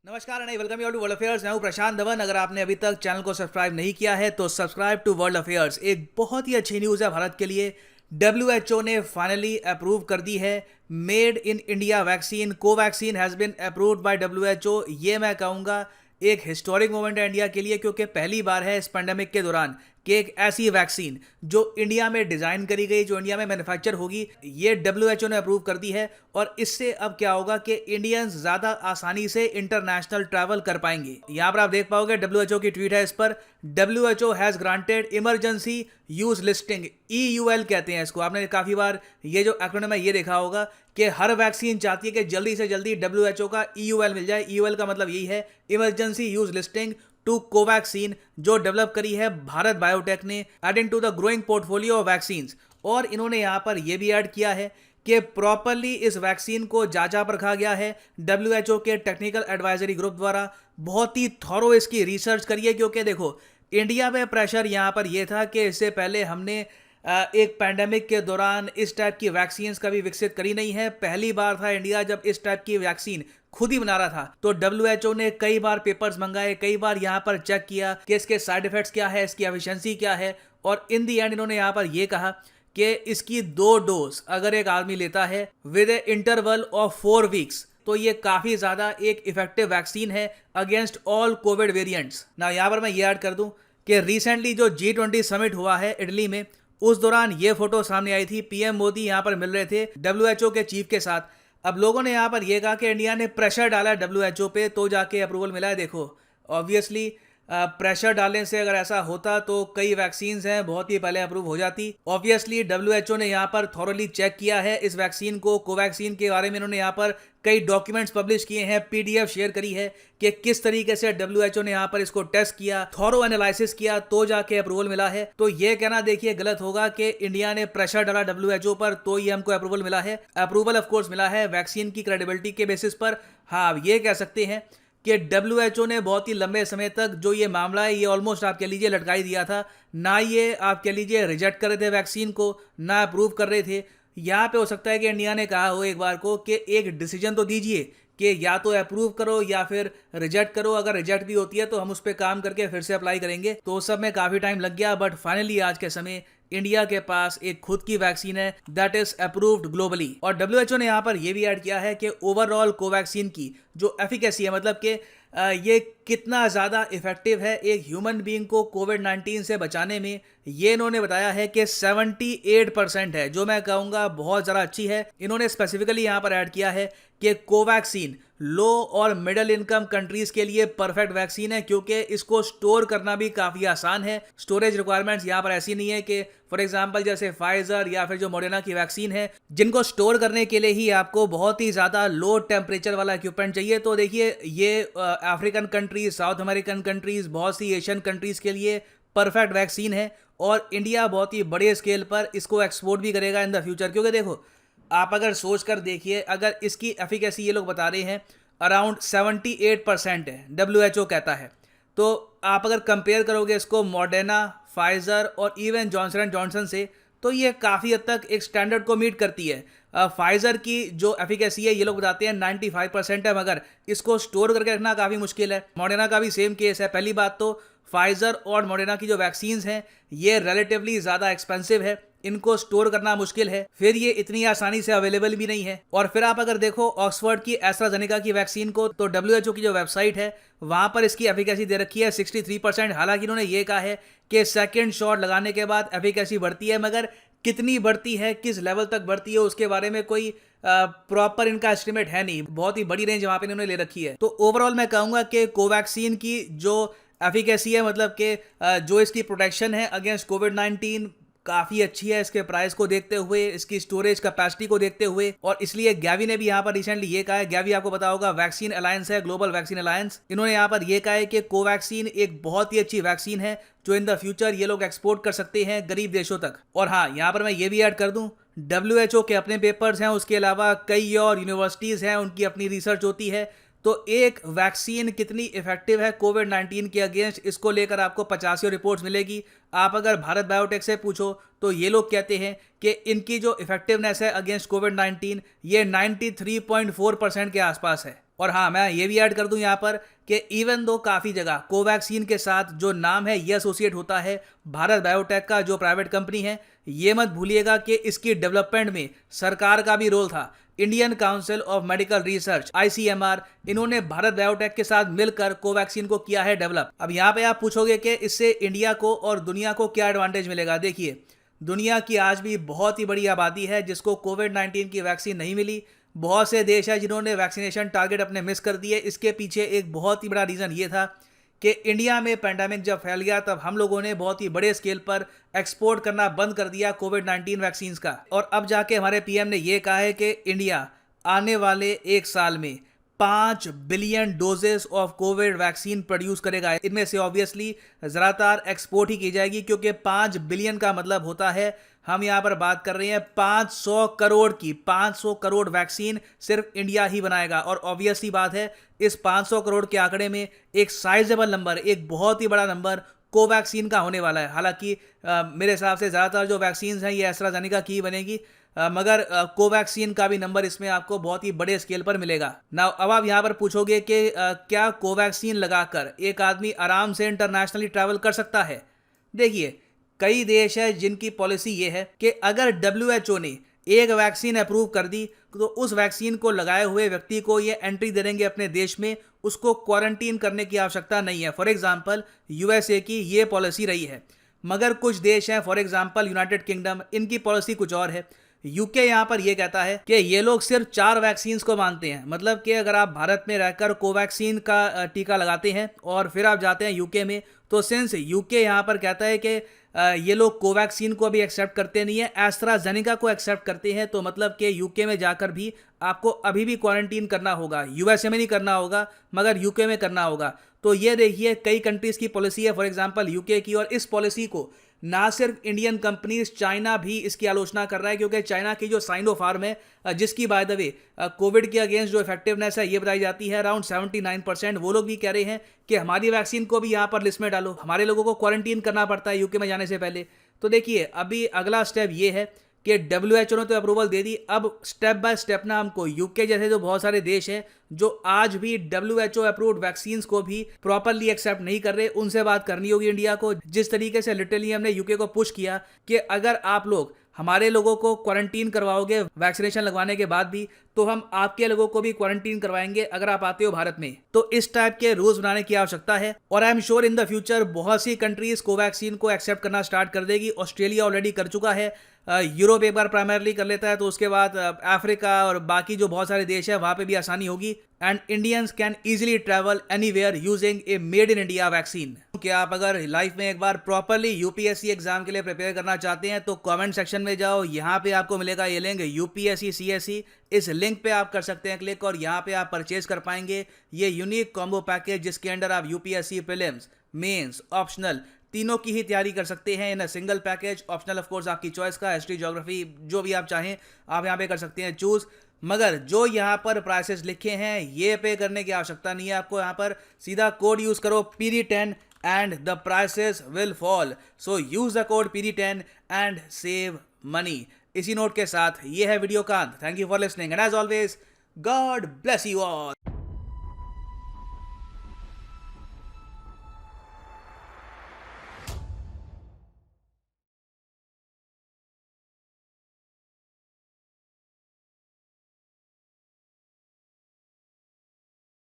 नमस्कार and welcome you to world affairs. मैं हूं प्रशांत धवन। अगर आपने अभी तक चैनल को सब्सक्राइब नहीं किया है तो सब्सक्राइब टू वर्ल्ड अफेयर्स। एक बहुत ही अच्छी न्यूज़ है भारत के लिए। WHO ने फाइनली अप्रूव कर दी है made in India vaccine. Covaxin has been approved by WHO। ये मैं कहूँगा एक हिस्टोरिक मोमेंट है इंडिया के लिए, क्योंकि पहली बार है इस पेंडेमिक के दौरान कि एक ऐसी वैक्सीन जो इंडिया में डिज़ाइन करी गई, जो इंडिया में मैन्युफैक्चर होगी, ये WHO ने अप्रूव कर दी है। और इससे अब क्या होगा कि इंडियंस ज़्यादा आसानी से इंटरनेशनल ट्रैवल कर पाएंगे। यहाँ पर आप देख पाओगे WHO की ट्वीट है इस पर। WHO has granted emergency use listing, EUL कहते हैं इसको। आपने काफ़ी बार ये जो एक्रोनिम है ये देखा होगा कि हर वैक्सीन चाहती है कि जल्दी से जल्दी WHO का EUL मिल जाए। EUL का मतलब यही है, emergency use listing to Covaxin, जो डेवलप करी है भारत बायोटेक ने, adding to the growing portfolio of vaccines. और इन्होंने यहाँ पर यह भी ऐड किया है कि प्रॉपरली इस वैक्सीन को जांचा परखा गया है WHO के टेक्निकल एडवाइजरी ग्रुप द्वारा। बहुत ही थॉरो इसकी रिसर्च करी है, क्योंकि देखो इंडिया में प्रेशर यहाँ पर यह था कि इससे पहले हमने एक पैंडेमिक के दौरान इस टाइप की वैक्सीन्स कभी विकसित करी नहीं है। पहली बार था इंडिया जब इस टाइप की वैक्सीन खुद ही बना रहा था। तो WHO ने कई बार पेपर्स मंगाए, कई बार यहाँ पर चेक किया कि इसके साइड इफेक्ट्स क्या है, इसकी एफिशिएंसी क्या है। और इन दी एंड इन्होंने यहाँ पर यह कहा कि इसकी 2 डोज अगर एक आदमी लेता है with A interval of 4 weeks, तो ये काफ़ी ज़्यादा एक इफेक्टिव वैक्सीन है अगेंस्ट ऑल कोविड वेरिएंट्स। ना यहाँ पर मैं ये ऐड कर दूं कि रिसेंटली जो G20 समिट हुआ है इटली में, उस दौरान ये फोटो सामने आई थी। PM मोदी यहाँ पर मिल रहे थे WHO के चीफ के साथ। अब लोगों ने यहाँ पर यह कहा कि इंडिया ने प्रेशर डाला WHO पे तो जाके अप्रूवल मिला है। देखो ऑब्वियसली प्रेशर डालने से अगर ऐसा होता तो कई वैक्सीन्स हैं बहुत ही पहले अप्रूव हो जाती। ऑब्वियसली WHO ने यहाँ पर थॉरली चेक किया है इस वैक्सीन को। कोवैक्सीन के बारे में इन्होंने यहाँ पर कई डॉक्यूमेंट्स पब्लिश किए हैं, PDF शेयर करी है कि किस तरीके से WHO ने यहाँ पर इसको टेस्ट किया, थॉरो एनालिसिस किया, तो जाके अप्रूवल मिला है। तो ये कहना देखिए गलत होगा कि इंडिया ने प्रेशर डाला WHO पर तो ये हमको अप्रूवल मिला है। अप्रूवल ऑफ कोर्स मिला है वैक्सीन की क्रेडिबिलिटी के बेसिस पर। हाँ, ये कह सकते हैं कि WHO ने बहुत ही लंबे समय तक जो ये मामला है ये ऑलमोस्ट आप कह लीजिए लटकाई दिया था। ना ये आप कह लीजिए रिजेक्ट कर रहे थे वैक्सीन को, ना अप्रूव कर रहे थे। यहाँ पे हो सकता है कि इंडिया ने कहा हो एक बार को कि एक डिसीजन तो दीजिए कि या तो अप्रूव करो या फिर रिजेक्ट करो। अगर रिजेक्ट भी होती है तो हम उस पर काम करके फिर से अप्लाई करेंगे। तो उस सब में काफ़ी टाइम लग गया, बट फाइनली आज के समय इंडिया के पास एक खुद की वैक्सीन है दैट इज अप्रूव्ड ग्लोबली। और WHO ने यहाँ पर यह भी ऐड किया है कि ओवरऑल कोवैक्सीन की जो एफिकेसी है, मतलब कि ये कितना ज़्यादा इफेक्टिव है एक ह्यूमन बीइंग को कोविड-19 से बचाने में, ये इन्होंने बताया है कि 78% है, जो मैं कहूँगा बहुत ज़्यादा अच्छी है। इन्होंने स्पेसिफिकली यहाँ पर ऐड किया है कि कोवैक्सीन लो और मिडिल इनकम कंट्रीज के लिए परफेक्ट वैक्सीन है, क्योंकि इसको स्टोर करना भी काफ़ी आसान है। स्टोरेज रिक्वायरमेंट्स यहाँ पर ऐसी नहीं है कि फॉर एग्जांपल जैसे फाइजर या फिर जो मॉडर्ना की वैक्सीन है, जिनको स्टोर करने के लिए ही आपको बहुत ही ज़्यादा लो टेम्परेचर वाला इक्विपमेंट चाहिए। तो देखिए ये African countries, south American countries, बहुत सी एशियन कंट्रीज के लिए परफेक्ट वैक्सीन है। और इंडिया बहुत ही बड़े स्केल पर इसको एक्सपोर्ट भी करेगा इन द फ्यूचर, क्योंकि देखो आप अगर सोच कर देखिए, अगर इसकी एफिकेसी ये लोग बता रहे हैं अराउंड 78% है, WHO कहता है। तो आप अगर कंपेयर करोगे इसको मॉडर्ना, फाइजर और इवन जॉनसन एंड जॉनसन से, तो ये काफ़ी हद तक एक स्टैंडर्ड को मीट करती है। फाइजर की जो एफिकेसी है ये लोग बताते हैं 95% है, मगर इसको स्टोर करके रखना काफ़ी मुश्किल है। मॉडर्ना का भी सेम केस है। पहली बात तो फाइजर और मॉडर्ना की जो वैक्सीन्स हैं ये रिलेटिवली ज़्यादा एक्सपेंसिव है, इनको स्टोर करना मुश्किल है, फिर ये इतनी आसानी से अवेलेबल भी नहीं है। और फिर आप अगर देखो ऑक्सफोर्ड की एस्ट्राजेनेका की वैक्सीन को, तो WHO की जो वेबसाइट है वहाँ पर इसकी एफिकेसी दे रखी है 63%। हालांकि इन्होंने ये कहा है कि सेकेंड शॉट लगाने के बाद एफिकेसी बढ़ती है, मगर कितनी बढ़ती है, किस लेवल तक बढ़ती है, उसके बारे में कोई प्रॉपर इनका एस्टिमेट है नहीं। बहुत ही बड़ी रेंज वहाँ पे इन्होंने ले रखी है। तो ओवरऑल मैं कहूँगा कि कोवैक्सीन की जो एफिकेसी है, मतलब कि जो इसकी प्रोटेक्शन है अगेंस्ट कोविड-19 काफ़ी अच्छी है इसके प्राइस को देखते हुए, इसकी स्टोरेज कैपेसिटी को देखते हुए। और इसलिए गैवी ने भी यहाँ पर रिसेंटली ये कहा है, गैवी आपको पता होगा वैक्सीन अलायंस है, ग्लोबल वैक्सीन अलायंस, इन्होंने यहाँ पर ये कहा है कि कोवैक्सीन एक बहुत ही अच्छी वैक्सीन है जो इन द फ्यूचर ये लोग एक्सपोर्ट कर सकते हैं गरीब देशों तक। और हाँ, यहाँ पर मैं ये भी ऐड कर दूँ, WHO के अपने पेपर्स हैं, उसके अलावा कई और यूनिवर्सिटीज़ हैं, उनकी अपनी रिसर्च होती है। तो एक वैक्सीन कितनी इफेक्टिव है कोविड-19 के अगेंस्ट, इसको लेकर आपको 85 रिपोर्ट्स मिलेगी। आप अगर भारत बायोटेक से पूछो तो ये लोग कहते हैं कि इनकी जो इफेक्टिवनेस है अगेंस्ट कोविड-19 ये 93.4% के आसपास है। और हाँ, मैं ये भी ऐड कर दूं यहाँ पर कि इवन दो काफ़ी जगह कोवैक्सीन के साथ जो नाम है ये एसोसिएट होता है भारत बायोटेक का जो प्राइवेट कंपनी है, ये मत भूलिएगा कि इसकी डेवलपमेंट में सरकार का भी रोल था। Indian council of medical research ICMR, इन्होंने भारत बायोटेक के साथ मिलकर कोवैक्सीन को किया है डेवलप। अब यहाँ पे आप पूछोगे कि इससे इंडिया को और दुनिया को क्या एडवांटेज मिलेगा। देखिए, दुनिया की आज भी बहुत ही बड़ी आबादी है जिसको कोविड-19 की वैक्सीन नहीं मिली। बहुत से देश हैं जिन्होंने वैक्सीनेशन टारगेट अपने मिस कर दिए। इसके पीछे एक बहुत ही बड़ा रीज़न ये था कि इंडिया में पेंडेमिक जब फैल गया तब हम लोगों ने बहुत ही बड़े स्केल पर एक्सपोर्ट करना बंद कर दिया कोविड-19 वैक्सीन्स का। और अब जाके हमारे PM ने ये कहा है कि इंडिया आने वाले एक साल में 5 billion doses of Covid vaccine produce करेगा। इनमें से ऑब्वियसली ज़्यादातर एक्सपोर्ट ही की जाएगी, क्योंकि 5 बिलियन का मतलब होता है, हम यहाँ पर बात कर रहे हैं 500 करोड़ की। 500 करोड़ वैक्सीन सिर्फ इंडिया ही बनाएगा। और ऑब्वियसली बात है, इस 500 करोड़ के आंकड़े में एक साइजेबल नंबर, एक बहुत ही बड़ा नंबर कोवैक्सीन का होने वाला है। हालांकि मेरे हिसाब से ज़्यादातर जो वैक्सीन हैं ये एस्ट्राजेनेका की बनेगी, मगर कोवैक्सीन का भी नंबर इसमें आपको बहुत ही बड़े स्केल पर मिलेगा। ना अब आप यहाँ पर पूछोगे कि क्या कोवैक्सीन लगाकर एक आदमी आराम से इंटरनेशनली ट्रैवल कर सकता है। देखिए, कई देश है जिनकी पॉलिसी ये है कि अगर WHO ने एक वैक्सीन अप्रूव कर दी तो उस वैक्सीन को लगाए हुए व्यक्ति को ये एंट्री दे देंगे अपने देश में, उसको क्वारंटीन करने की आवश्यकता नहीं है। फॉर एग्जांपल USA की ये पॉलिसी रही है। मगर कुछ देश हैं, फॉर एग्जांपल यूनाइटेड किंगडम, इनकी पॉलिसी कुछ और है। UK यहाँ पर ये कहता है कि ये लोग सिर्फ 4 वैक्सीन्स को मानते हैं। मतलब कि अगर आप भारत में रहकर कोवैक्सीन का टीका लगाते हैं और फिर आप जाते हैं UK में, तो सिंस UK यहाँ पर कहता है कि ये लोग कोवैक्सीन को भी एक्सेप्ट करते नहीं है, एस्ट्राजेनेका को एक्सेप्ट करते हैं, तो मतलब कि UK में जाकर भी आपको अभी भी क्वारंटीन करना होगा। USA में नहीं करना होगा, मगर UK में करना होगा। तो ये देखिए, कई कंट्रीज़ की पॉलिसी है, फॉर एग्जांपल UK की। और इस पॉलिसी को ना सिर्फ इंडियन कंपनीज, चाइना भी इसकी आलोचना कर रहा है, क्योंकि चाइना की जो साइनोफार्म है, जिसकी बाय द वे कोविड के अगेंस्ट जो इफेक्टिवनेस है ये बताई जाती है अराउंड 79%, वो लोग भी कह रहे हैं कि हमारी वैक्सीन को भी यहाँ पर लिस्ट में डालो, हमारे लोगों को क्वारंटीन करना पड़ता है UK में जाने से पहले। तो देखिए, अभी अगला स्टेप ये है कि WHO ने तो अप्रूवल दे दी, अब स्टेप बाय स्टेप ना हमको UK जैसे जो बहुत सारे देश हैं जो आज भी WHO अप्रूव्ड वैक्सीन्स को भी प्रॉपरली एक्सेप्ट नहीं कर रहे, उनसे बात करनी होगी इंडिया को। जिस तरीके से लिटरली हमने UK को पुश किया कि अगर आप लोग हमारे लोगों को क्वारंटीन करवाओगे वैक्सीनेशन लगवाने के बाद भी, तो हम आपके लोगों को भी क्वारंटीन करवाएंगे अगर आप आते हो भारत में। तो इस टाइप के रूल्स बनाने की आवश्यकता है। और I am sure in the future बहुत सी कंट्रीज कोवैक्सीन को एक्सेप्ट करना स्टार्ट कर देगी। ऑस्ट्रेलिया ऑलरेडी कर चुका है, यूरोप एक बार प्राइमरली कर लेता है, तो उसके बाद अफ्रीका और बाकी जो बहुत सारे देश है वहाँ पे भी आसानी होगी। And Indians can easily travel anywhere using A made in India vaccine. क्या आप अगर लाइफ में एक बार प्रॉपरली UPSC एग्जाम के लिए प्रिपेयर करना चाहते हैं तो कमेंट सेक्शन में जाओ, यहाँ पे आपको मिलेगा ये लिंक UPSC CSE। इस लिंक पे आप कर सकते हैं क्लिक, और यहाँ पे आप परचेज कर पाएंगे ये यूनिक कॉम्बो पैकेज, जिसके अंडर आप UPSC प्रीलिम्स, मेंस, ऑप्शनल तीनों की ही तैयारी कर सकते हैं in a single package. Optional of course आपकी चॉइस का, हिस्ट्री, ज्योग्राफी, जो भी आप चाहें आप यहाँ पे कर सकते हैं चूज। मगर जो यहाँ पर प्राइसेस लिखे हैं ये पे करने की आवश्यकता नहीं है आपको। यहाँ पर सीधा कोड यूज करो PD10 and the prices will fall. So use the code PD10 and save money. इसी नोट के साथ ये है वीडियो का अंत। Thank you for listening and as always God bless you all.